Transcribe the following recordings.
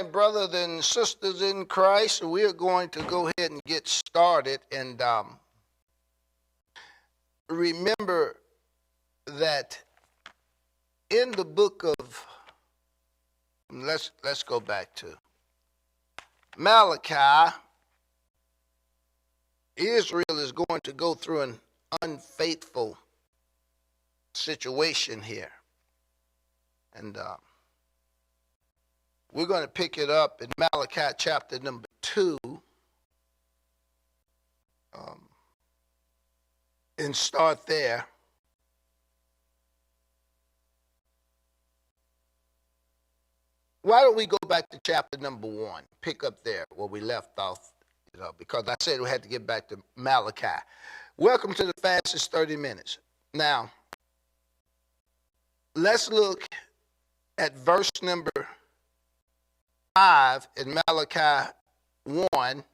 my brothers and sisters in Christ, we are going to go ahead and get started. And remember that in the book of, let's go back to Malachi. Israel is going to go through an unfaithful situation here. And we're going to pick it up in Malachi chapter number 2 and start there. Why don't we go back to chapter number 1, pick up there where we left off, because I said we had to get back to Malachi. Welcome to the fastest 30 minutes. Now, let's look at verse number 5 in Malachi 1.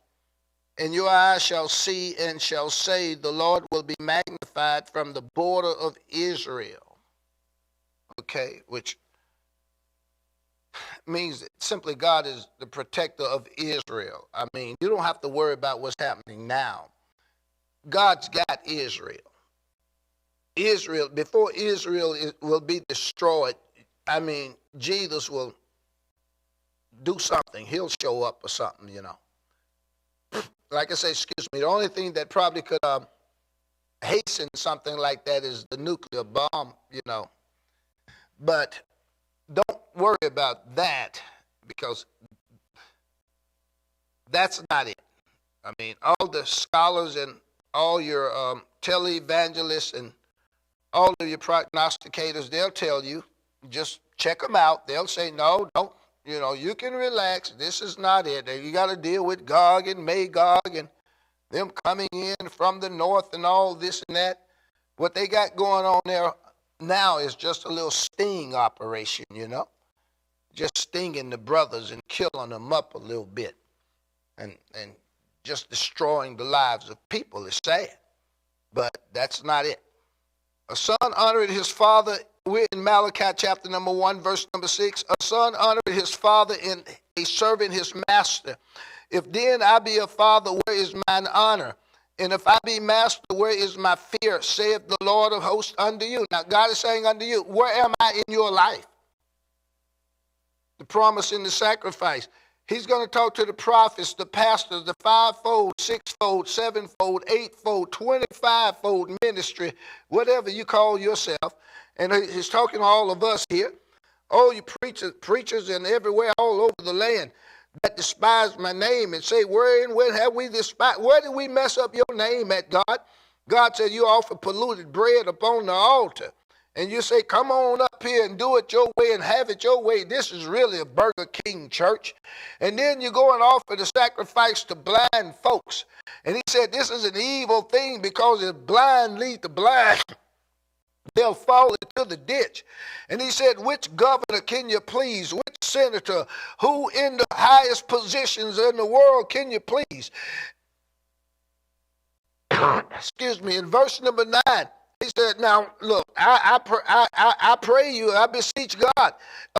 And your eyes shall see and shall say, the Lord will be magnified from the border of Israel. Okay, which means that simply God is the protector of Israel. I mean, you don't have to worry about what's happening now. God's got Israel. Israel, before Israel will be destroyed, I mean, Jesus will do something. He'll show up or something, Like I say, excuse me, the only thing that probably could hasten something like that is the nuclear bomb, But don't worry about that, because that's not it. I mean, all the scholars and all your televangelists and all of your prognosticators, they'll tell you, just check them out. They'll say, no, don't, you can relax. This is not it. You got to deal with Gog and Magog and them coming in from the north and all this and that. What they got going on there now is just a little sting operation, just stinging the brothers and killing them up a little bit and just destroying the lives of people. It's sad, but that's not it. A son honored his father. We're in Malachi chapter number 1, verse number 6. A son honored his father and a servant his master. If then I be a father, where is mine honor? And if I be master, where is my fear? Saith the Lord of hosts unto you. Now God is saying unto you, where am I in your life? The promise in the sacrifice. He's going to talk to the prophets, the pastors, the fivefold, sixfold, sevenfold, eightfold, 25-fold ministry, whatever you call yourself. And he's talking to all of us here. Oh, you preachers and everywhere all over the land that despise my name and say, when have we despised? Where did we mess up your name at, God? God said, you offer polluted bread upon the altar. And you say, come on up here and do it your way and have it your way. This is really a Burger King church. And then you go and offer the sacrifice to blind folks. And he said, this is an evil thing, because if blind lead the blind, they'll fall into the ditch. And he said, which governor can you please? Which senator? Who in the highest positions in the world can you please? Excuse me. In verse number 9, he said, now, look, I pray you, I beseech God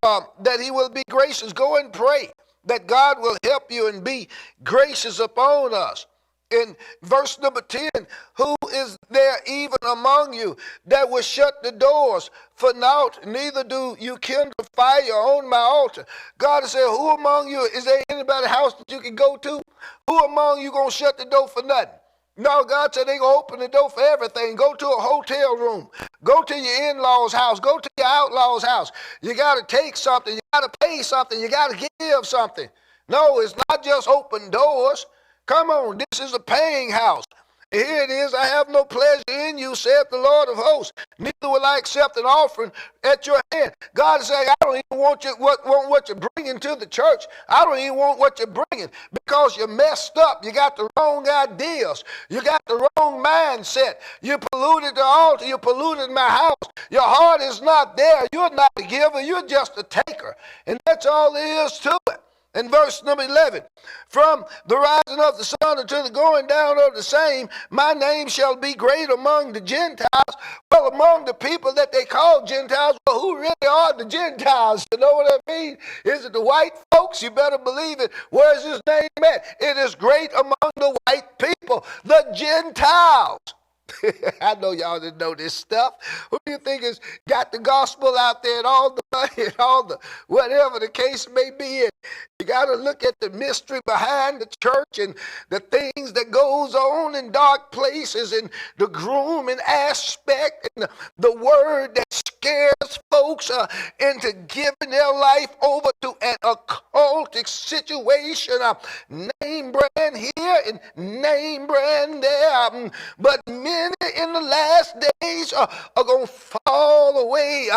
that he will be gracious. Go and pray that God will help you and be gracious upon us. In verse number 10, who is there even among you that will shut the doors for naught, neither do you kindle fire on my altar? God has said, who among you, is there anybody house that you can go to? Who among you going to shut the door for nothing? No, God said they going to open the door for everything. Go to a hotel room. Go to your in-laws' house. Go to your outlaw's house. You got to take something. You got to pay something. You got to give something. No, it's not just open doors. Come on, this is a paying house. Here it is, I have no pleasure in you, saith the Lord of hosts. Neither will I accept an offering at your hand. God is saying, I don't even want what you're bringing to the church. I don't even want what you're bringing, because you're messed up. You got the wrong ideas. You got the wrong mindset. You polluted the altar. You polluted my house. Your heart is not there. You're not a giver. You're just a taker. And that's all there is to it. In verse number 11, from the rising of the sun until the going down of the same, my name shall be great among the Gentiles. Well, among the people that they call Gentiles, well, who really are the Gentiles? You know what I mean? Is it the white folks? You better believe it. Where's his name at? It is great among the white people, the Gentiles. I know y'all didn't know this stuff. Who do you think has got the gospel out there and all the money and all the whatever the case may be? And you got to look at the mystery behind the church and the things that goes on in dark places and the grooming aspect and the word that scares folks into giving their life over to an occultic situation. Name brand here and name brand there. But many in the last days are going to fall away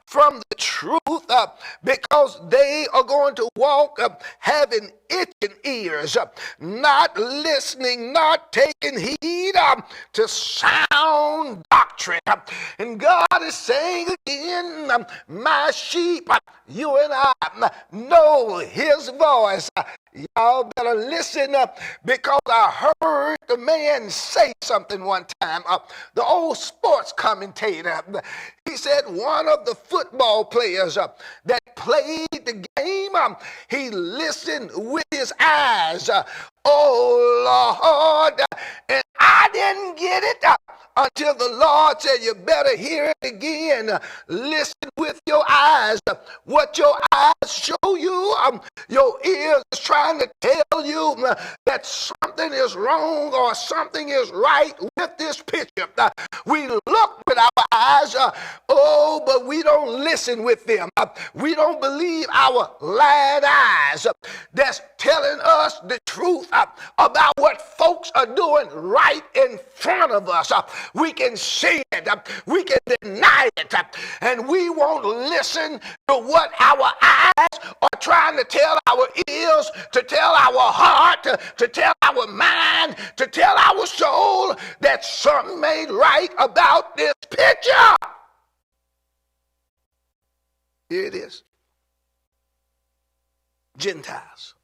from the truth because they are going to walk having itching ears, not listening, not taking heed to sound doctrine. And God is saying again, my sheep, you and I know his voice. Y'all better listen because I heard the man say something one time. The old sports commentator, he said one of the football players that played the game, he listened with his eyes. Oh, Lord. And I didn't get it until the Lord said, you better hear it again. Listen with your eyes. What your eyes show you, your ears is trying to tell you that something is wrong or something is right with this picture. We look with our eyes, but we don't listen with them. We don't believe our lying eyes that's telling us the truth about what folks are doing right in front of us. We can see it, we can deny it, and we won't listen to what our eyes are trying to tell our ears, to tell our heart, to tell our mind, to tell our soul that something ain't right about this picture. Here it is. Gentiles.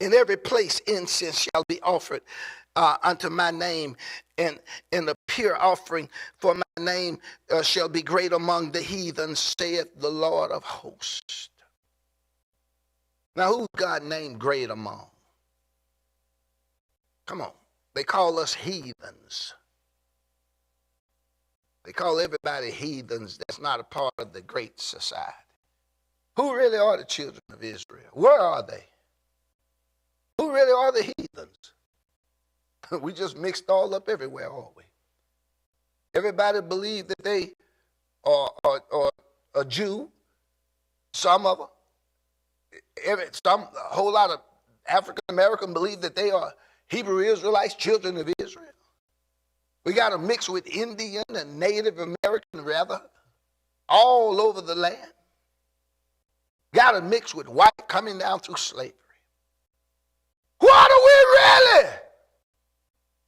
In every place incense shall be offered unto my name, and the pure offering for my name shall be great among the heathen, saith the Lord of hosts. Now, who's God named great among? Come on. They call us heathens. They call everybody heathens that's not a part of the great society. Who really are the children of Israel? Where are they? Who really are the heathens? We just mixed all up everywhere, aren't we? Everybody believe that they are a Jew. Some of them. A whole lot of African American believe that they are Hebrew Israelites, children of Israel. We got to mix with Indian and Native American, rather, all over the land. Got to mix with white coming down through slavery. What are we really?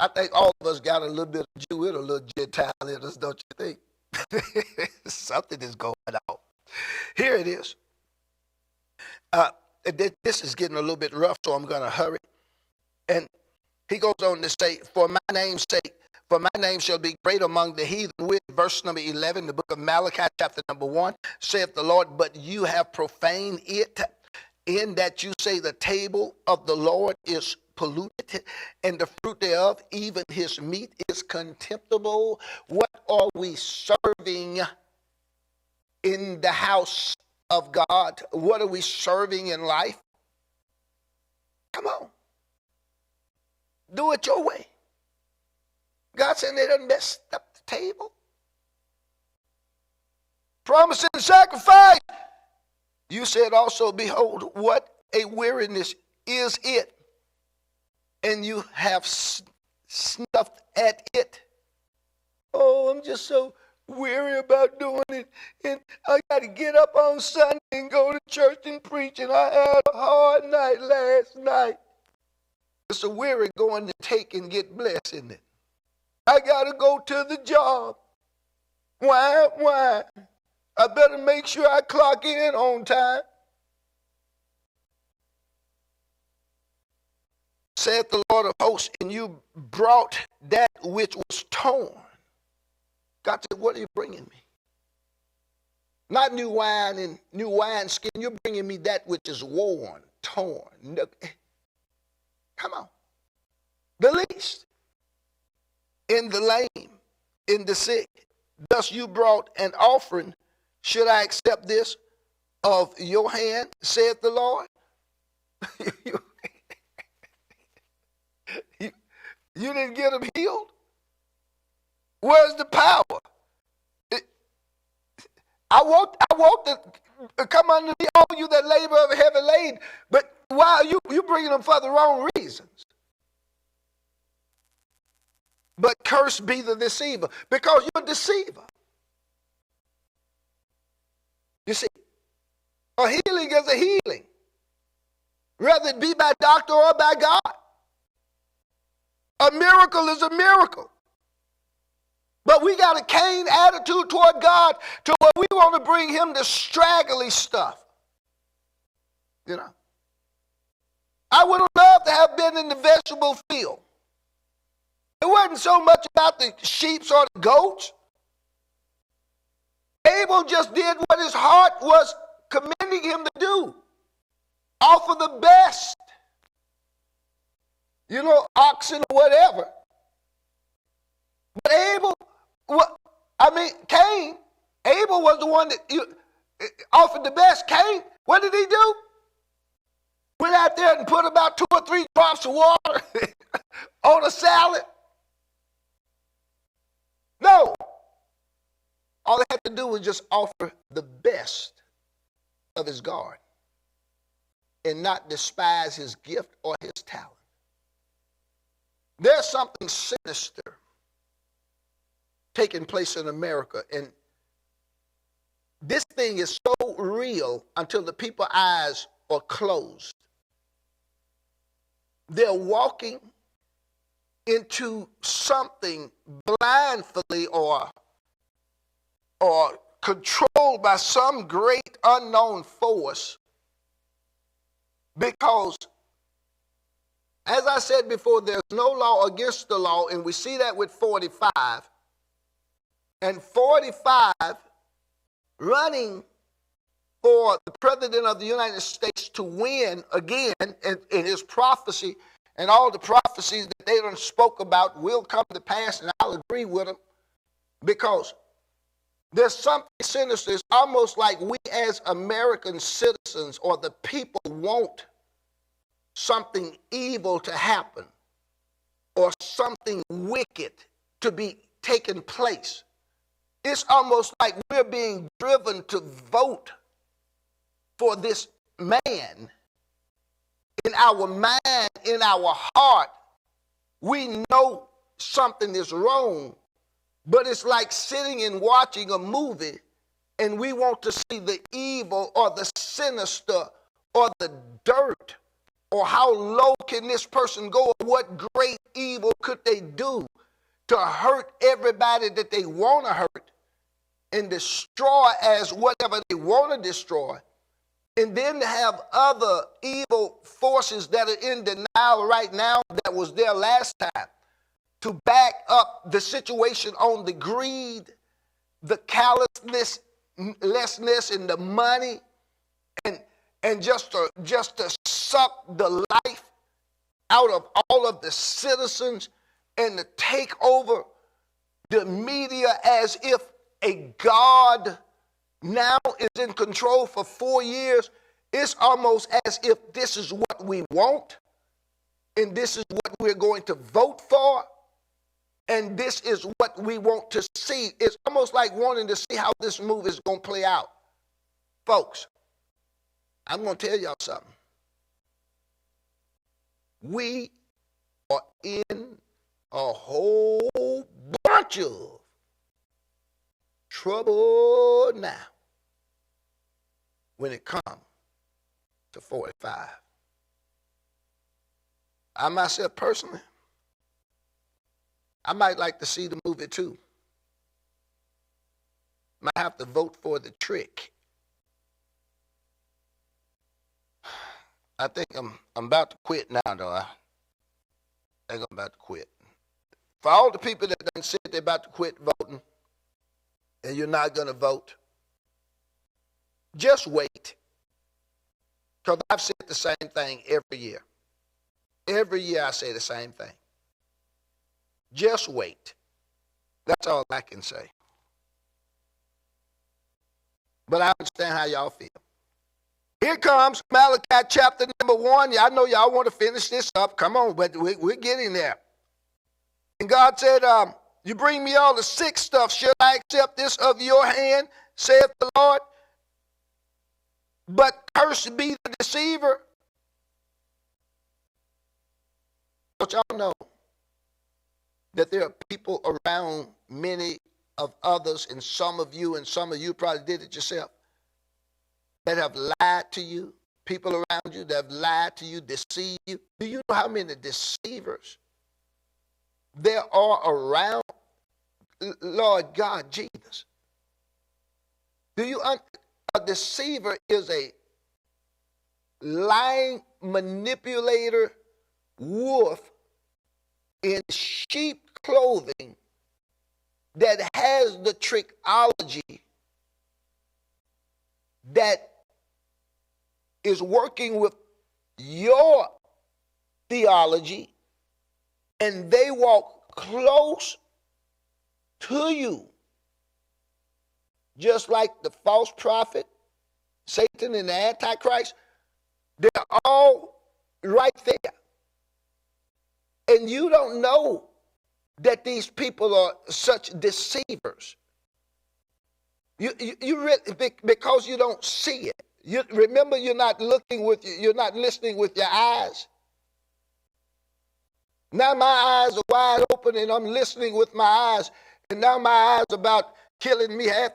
I think all of us got a little bit of Jew and a little Gentile in us, don't you think? Something is going on. Here it is. This is getting a little bit rough, so I'm going to hurry. And he goes on to say, for my name's sake, for my name shall be great among the heathen. With verse number 11, the book of Malachi, chapter number 1, saith the Lord, but you have profaned it, in that you say the table of the Lord is polluted, and the fruit thereof, even his meat, is contemptible. What are we serving in the house of God? What are we serving in life? Come on. Do it your way. God said they done messed up the table. Promising sacrifice. You said also, behold, what a weariness is it, and you have snuffed at it. Oh, I'm just so weary about doing it, and I got to get up on Sunday and go to church and preach, and I had a hard night last night. It's a weary going to take and get blessed, isn't it? I got to go to the job. Why? I better make sure I clock in on time. saith the Lord of hosts, and you brought that which was torn. God said, what are you bringing me? Not new wine and new wineskin. You're bringing me that which is worn, torn. Come on. The least. In the lame, in the sick. Thus you brought an offering. Should I accept this of your hand, saith the Lord? You didn't get them healed? Where's the power? I want to come unto me, all you that labor of heavy laden. But why are you bringing them for the wrong reasons? But cursed be the deceiver, because you're a deceiver. You see, a healing is a healing, whether it be by doctor or by God. A miracle is a miracle. But we got a Cain attitude toward God to where we want to bring him the straggly stuff. You know. I would have loved to have been in the vegetable field. It wasn't so much about the sheep or the goats. Abel just did what his heart was commending him to do. Offer the best. You know, oxen or whatever. But Cain, Abel was the one that offered the best. Cain, what did he do? Went out there and put about 2 or 3 drops of water on a salad. No. All they had to do was just offer the best of his garden and not despise his gift or his talent. There's something sinister taking place in America, and this thing is so real until the people's eyes are closed. They're walking into something blindly or controlled by some great unknown force, because, as I said before, there's no law against the law, and we see that with 45. And 45 running for the president of the United States to win again in his prophecy, and all the prophecies that they done spoke about will come to pass, and I'll agree with them, because there's something sinister. It's almost like we as American citizens or the people want something evil to happen or something wicked to be taking place. It's almost like we're being driven to vote for this man. In our mind, in our heart, we know something is wrong, but it's like sitting and watching a movie, and we want to see the evil or the sinister or the dirt, or how low can this person go, or what great evil could they do to hurt everybody that they want to hurt and destroy as whatever they want to destroy. And then to have other evil forces that are in denial right now that was there last time to back up the situation on the greed, the callousness, and the money, and just to suck the life out of all of the citizens and to take over the media as if a God now is in control for 4 years. It's almost as if this is what we want, and this is what we're going to vote for, and this is what we want to see. It's almost like wanting to see how this movie is going to play out. Folks, I'm going to tell y'all something. We are in a whole bunch of trouble now when it comes to 45. I myself personally, I might like to see the movie too. Might have to vote for the trick. I think I'm about to quit now, though. They're about to quit. For all the people that done said they're about to quit voting and you're not going to vote, just wait. Because I've said the same thing every year. Every year I say the same thing. Just wait. That's all I can say. But I understand how y'all feel. Here comes Malachi chapter number 1. I know y'all want to finish this up. Come on, but we're getting there. And God said, you bring me all the sick stuff. Should I accept this of your hand, saith the Lord? But cursed be the deceiver. Don't y'all know that there are people around many of others, and some of you probably did it yourself, that have lied to you, people around you that have lied to you, deceived you. Do you know how many deceivers there are around? Lord God, Jesus. A deceiver is a lying manipulator wolf in sheep clothing that has the trickology that is working with your theology, and they walk close to you, just like the false prophet, Satan, and the Antichrist. They're all right there. And you don't know that these people are such deceivers. You really, because you don't see it. You remember, you're not listening with your eyes. Now my eyes are wide open and I'm listening with my eyes, and now my eyes are about killing me half,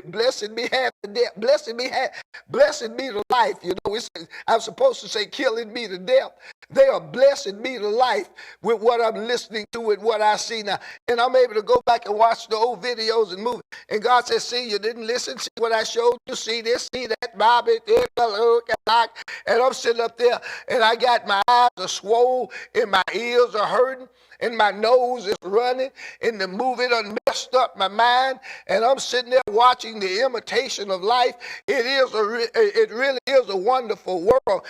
blessing me half to death, blessing me to life. You know, I'm supposed to say killing me to death. They are blessing me to life with what I'm listening to, with what I see now. And I'm able to go back and watch the old videos and movies. And God says, see, you didn't listen, see what I showed you, see this, see that, Bobby, and I'm sitting up there and I got my eyes are swollen and my ears are hurting and my nose is running and the movie done messed up my mind, and I'm sitting there watching the imitation of life. It really is a wonderful world.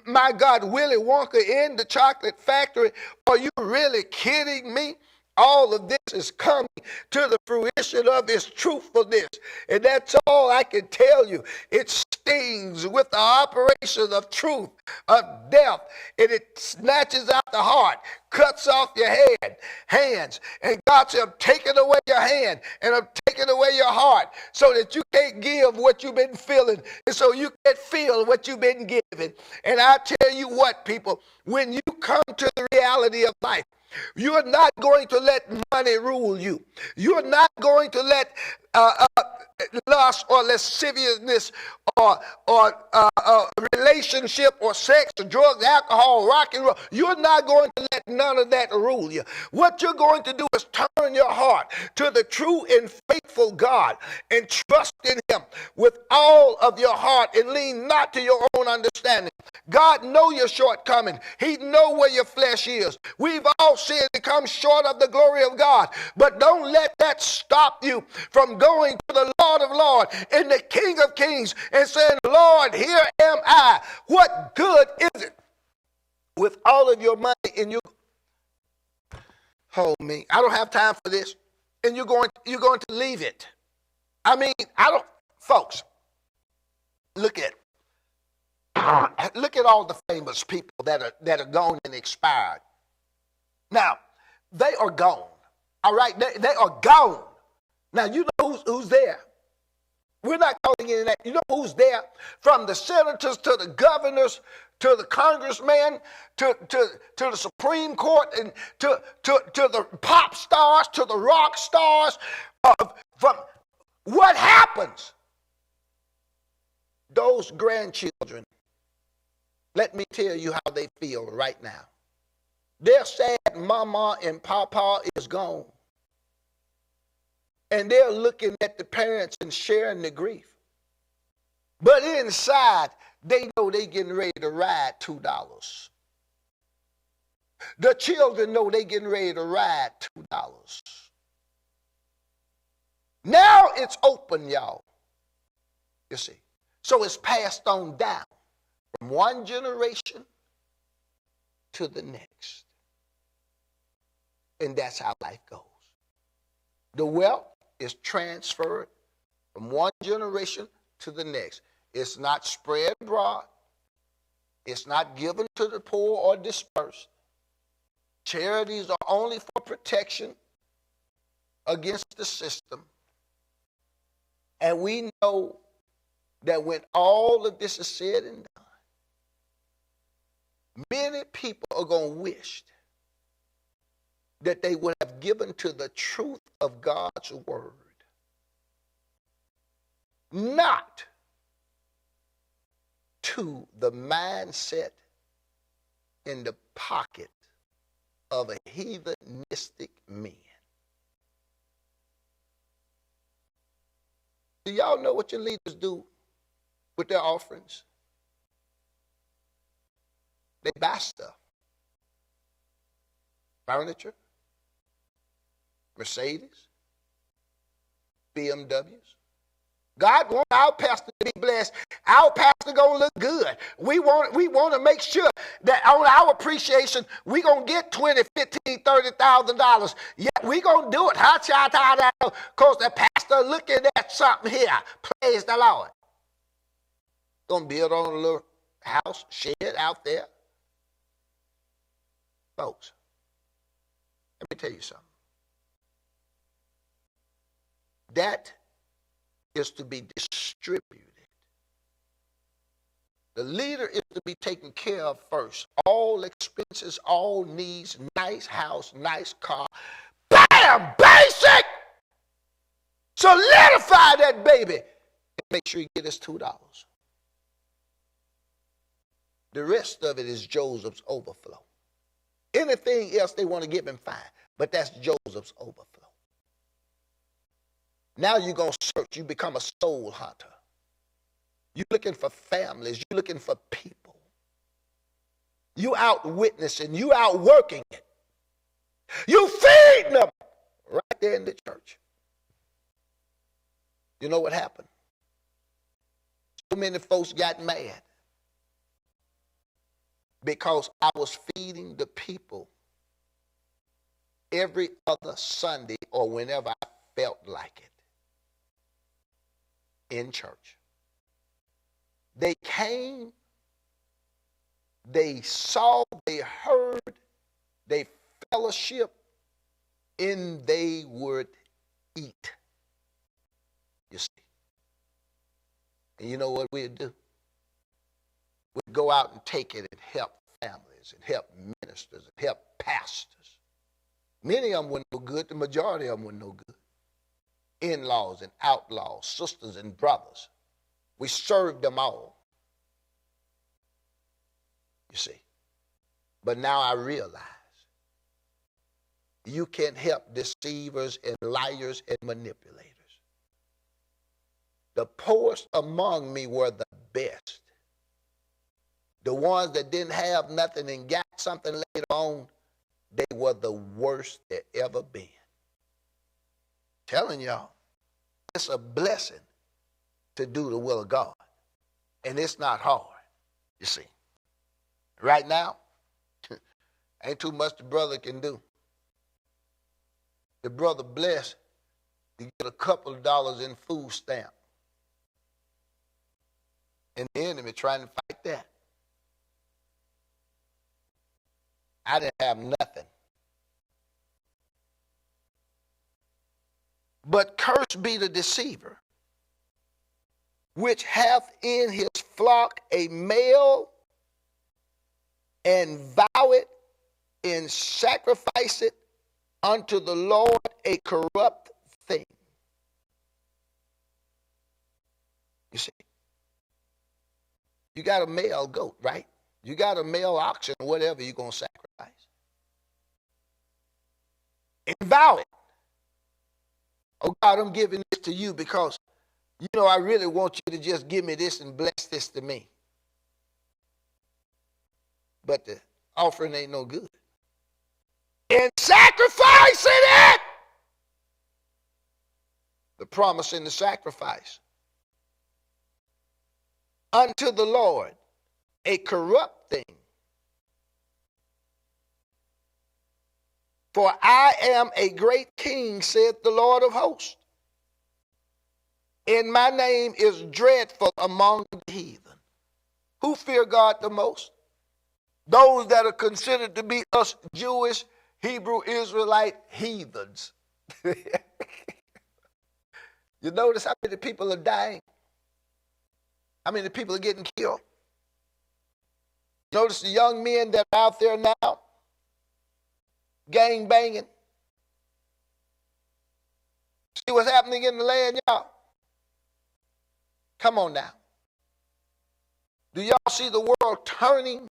My God, Willy Wonka in the chocolate factory? Are you really kidding me? All of this is coming to the fruition of his truthfulness. And that's all I can tell you. It stings with the operation of truth, of death, and it snatches out the heart, cuts off your hands. And God said, I'm taking away your hand and I'm taking away your heart so that you can't give what you've been feeling, and so you can't feel what you've been given. And I tell you what, people, when you come to the reality of life, you're not going to let money rule you. You're not going to let lust or lasciviousness or relationship or sex or drugs, alcohol, rock and roll. You're not going to let none of that rule you. What you're going to do is turn your heart to the true and faithful God and trust in him with all of your heart and lean not to your own understanding. God know your shortcoming. He know where your flesh is. We've all sinned and come short of the glory of God. But don't let that stop you from going to the Lord of Lords and the King of Kings and saying, Lord, here am I. What good is it with all of your money and you? Oh me, I don't have time for this. And you're going to leave it. I mean, folks, look at all the famous people that are gone and expired. Now, they are gone. All right, they are gone. Now, you know who's there. We're not calling it that. You know who's there? From the senators to the governors to the congressmen to the Supreme Court and to the pop stars, to the rock stars. From what happens? Those grandchildren, let me tell you how they feel right now. They're sad mama and papa is gone. And they're looking at the parents and sharing the grief. But inside, they know they're getting ready to ride $2. The children know they getting ready to ride $2. Now it's open, y'all. You see. So it's passed on down from one generation to the next. And that's how life goes. The wealth is transferred from one generation to the next. It's not spread abroad. It's not given to the poor or dispersed. Charities are only for protection against the system. And we know that when all of this is said and done, many people are going to wish that they would have given to the truth of God's word, not to the mindset in the pocket of a heathenistic man. Do y'all know what your leaders do with their offerings? They buy stuff. Furniture, Mercedes, BMWs. God wants our pastor to be blessed. Our pastor gonna look good. We want to make sure that on our appreciation, we gonna get $20,000, $15,000, $30,000. Yeah, we gonna do it. Because the pastor looking at something here. Praise the Lord. Gonna build on a little house, shed out there. Folks, let me tell you something. That is to be distributed. The leader is to be taken care of first. All expenses, all needs, nice house, nice car. Bam! Basic! Solidify that baby. And make sure you get his $2. The rest of it is Joseph's overflow. Anything else they want to give him, fine. But that's Joseph's overflow. Now you're going to search. You become a soul hunter. You're looking for families. You're looking for people. You out witnessing. You out working it. You feeding them right there in the church. You know what happened? So many folks got mad because I was feeding the people every other Sunday or whenever I felt like it in church. They came, they saw, they heard, they fellowship, and they would eat. You see. And you know what we'd do? We'd go out and take it and help families and help ministers and help pastors. Many of them were no good. The majority of them were no good. In-laws and outlaws, sisters and brothers. We served them all. You see. But now I realize you can't help deceivers and liars and manipulators. The poorest among me were the best. The ones that didn't have nothing and got something later on, they were the worst there ever been. Telling y'all, it's a blessing to do the will of God. And it's not hard, you see. Right now, ain't too much the brother can do. The brother blessed to get a couple of dollars in food stamp. And the enemy trying to fight that. I didn't have nothing. But cursed be the deceiver, which hath in his flock a male, and vow it and sacrifice it unto the Lord a corrupt thing. You see, you got a male goat, right? You got a male oxen, whatever you're going to sacrifice. And vow it. Oh, God, I'm giving this to you because, you know, I really want you to just give me this and bless this to me. But the offering ain't no good. in sacrificing it. The promise in the sacrifice. Unto the Lord, a corrupt thing. For I am a great king, saith the Lord of hosts. And my name is dreadful among the heathen. Who fear God the most? Those that are considered to be us Jewish, Hebrew, Israelite heathens. You notice how many people are dying? How many people are getting killed? Notice the young men that are out there now, gang banging. See what's happening in the land, y'all? Come on now. Do y'all see the world turning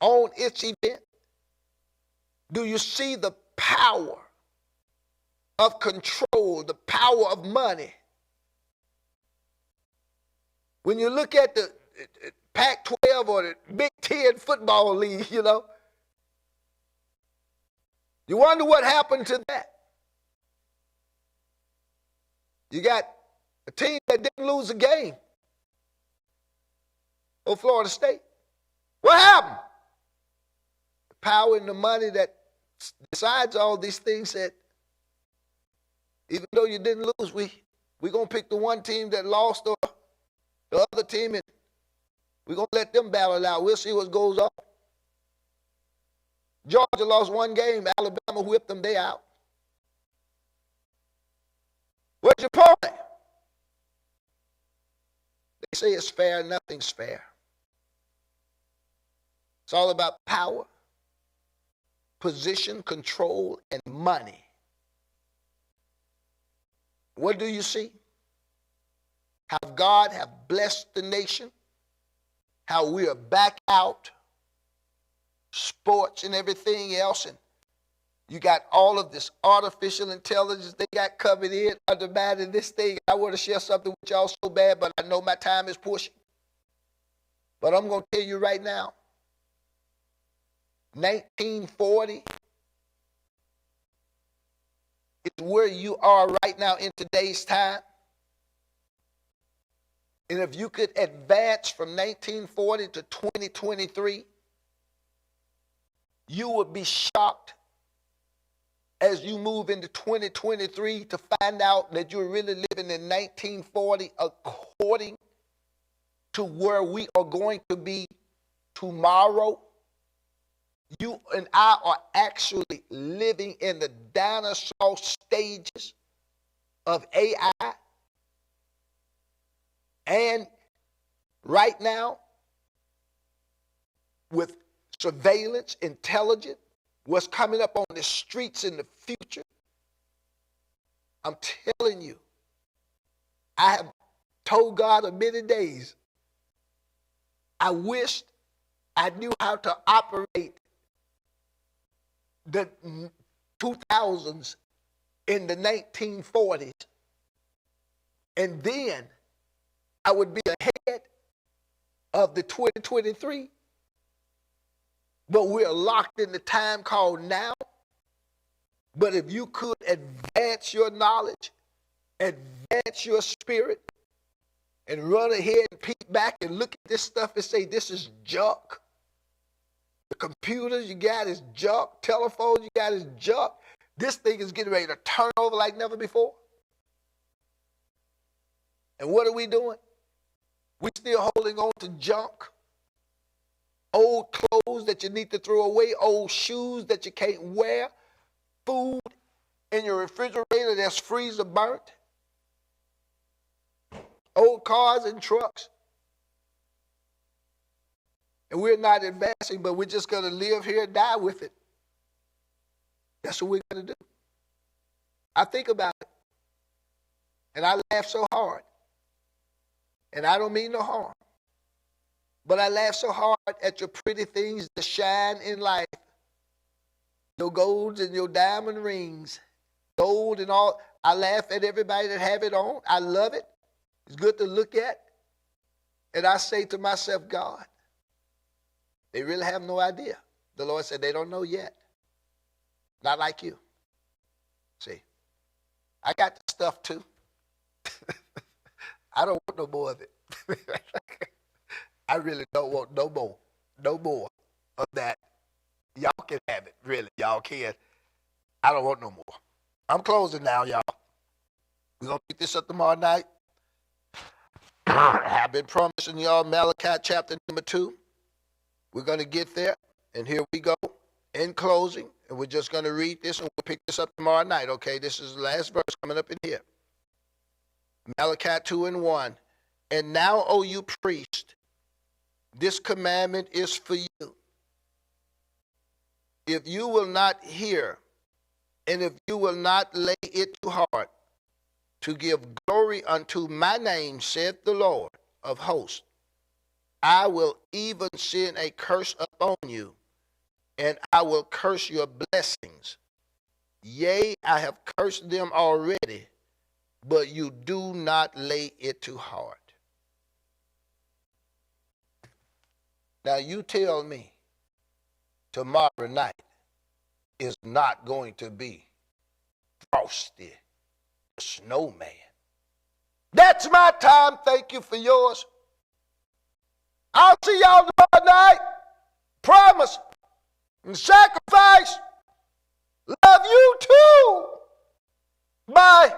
on its event? Do you see the power of control, the power of money? When you look at the Pac-12 or the Big Ten football league, you wonder what happened to that. You got a team that didn't lose a game. Oh, Florida State. What happened? The power and the money that decides all these things said, even though you didn't lose, we're going to pick the one team that lost or the other team, and we're going to let them battle out. We'll see what goes on. Georgia lost one game. Alabama whipped them. They out. What's your point? They say it's fair. Nothing's fair. It's all about power, position, control, and money. What do you see? How God have blessed the nation, how we are back out, sports and everything else, and you got all of this artificial intelligence they got covered in, undermining this thing. I want to share something with y'all so bad, but I know my time is pushing. But I'm going to tell you right now, 1940 is where you are right now in today's time. And if you could advance from 1940 to 2023, you would be shocked as you move into 2023 to find out that you're really living in 1940 according to where we are going to be tomorrow. You and I are actually living in the dinosaur stages of AI. And right now, with surveillance, intelligence, what's coming up on the streets in the future, I'm telling you, I have told God of many days, I wished I knew how to operate the 2000s in the 1940s. And then I would be ahead of the 2023. But we're locked in the time called now. But if you could advance your knowledge, advance your spirit, and run ahead and peek back and look at this stuff and say, this is junk. The computers you got is junk. Telephones you got is junk. This thing is getting ready to turn over like never before. And what are we doing? We're still holding on to junk. Old clothes that you need to throw away. Old shoes that you can't wear. Food in your refrigerator that's freezer burnt. Old cars and trucks. And we're not advancing, but we're just going to live here and die with it. That's what we're going to do. I think about it, and I laugh so hard. And I don't mean no harm. But I laugh so hard at your pretty things that shine in life. Your golds and your diamond rings. Gold and all. I laugh at everybody that have it on. I love it. It's good to look at. And I say to myself, God, they really have no idea. The Lord said they don't know yet. Not like you. See, I got the stuff too. I don't want no more of it. I really don't want no more of that. Y'all can have it, really. Y'all can. I don't want no more. I'm closing now, y'all. We're going to pick this up tomorrow night. I've been promising y'all Malachi chapter number 2. We're going to get there, and here we go. In closing, and we're just going to read this, and we'll pick this up tomorrow night, okay? This is the last verse coming up in here. Malachi 2:1. And now, O you priest, this commandment is for you. If you will not hear, and if you will not lay it to heart, to give glory unto my name, saith the Lord of hosts, I will even send a curse upon you, and I will curse your blessings. Yea, I have cursed them already, but you do not lay it to heart. Now you tell me tomorrow night is not going to be Frosty the Snowman. That's my time. Thank you for yours. I'll see y'all tomorrow night. Promise and sacrifice. Love you too. Bye.